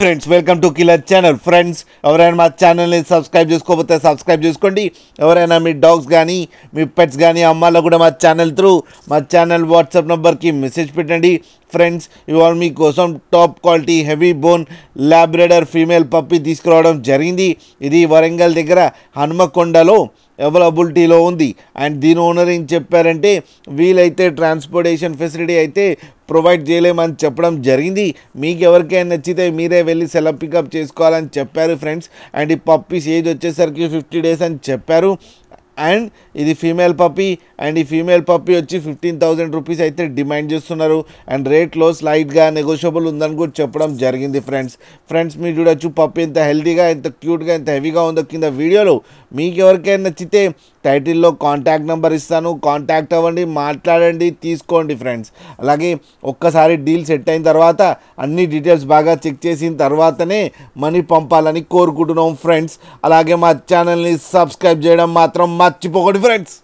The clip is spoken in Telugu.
Friends welcome to killer channel. Friends ఎవరైనా మా ఛానల్ని సబ్స్క్రైబ్ చేసుకోకపోతే సబ్స్క్రైబ్ చేసుకోండి. ఎవరైనా మీ డాగ్స్ కానీ మీ పెట్స్ కానీ అమ్మాలో కూడా మా ఛానల్ త్రూ మా ఛానల్ వాట్సాప్ నెంబర్కి మెసేజ్ పెట్టండి. ఫ్రెండ్స్ ఇవాళ మీకోసం top quality heavy bone Labrador female puppy తీసుకురావడం జరిగింది. ఇది వరంగల్ దగ్గర హనుమకొండలో అవైలబిలిటీలో ఉంది. అండ్ దీని ఓనర్ ఏం చెప్పారంటే వీలైతే ట్రాన్స్పోర్టేషన్ ఫెసిలిటీ అయితే ప్రొవైడ్ చేయలేమని చెప్పడం జరిగింది. మీకు ఎవరికైనా నచ్చితే మీరే వెళ్ళి సెలవు పికప్ చేసుకోవాలని చెప్పారు ఫ్రెండ్స్. అండ్ ఈ పప్పీస్ ఏజ్ వచ్చేసరికి 50 days అని చెప్పారు. అండ్ ఇది ఫీమేల్ పప్పీ. అండ్ ఈ ఫీమేల్ పప్పీ వచ్చి 15,000 రూపీస్ అయితే డిమాండ్ చేస్తున్నారు. అండ్ రేట్లో స్లైట్గా నెగోషియబుల్ ఉందని కూడా చెప్పడం జరిగింది ఫ్రెండ్స్ మీరు చూడొచ్చు పప్పీ ఎంత హెల్తీగా, ఎంత క్యూట్గా, ఎంత హెవీగా ఉందో కింద వీడియోలో. మీకు ఎవరికైనా నచ్చితే టైటిల్లో కాంటాక్ట్ నెంబర్ ఇస్తాను, కాంటాక్ట్ అవ్వండి, మాట్లాడండి, తీసుకోండి ఫ్రెండ్స్. అలాగే ఒక్కసారి డీల్ సెట్ అయిన తర్వాత అన్ని డీటెయిల్స్ బాగా చెక్ చేసిన తర్వాతనే మనీ పంపాలని కోరుకుంటున్నాం ఫ్రెండ్స్. అలాగే మా ఛానల్ని సబ్స్క్రైబ్ చేయడం మాత్రం మర్చిపోకండి ఫ్రెండ్స్.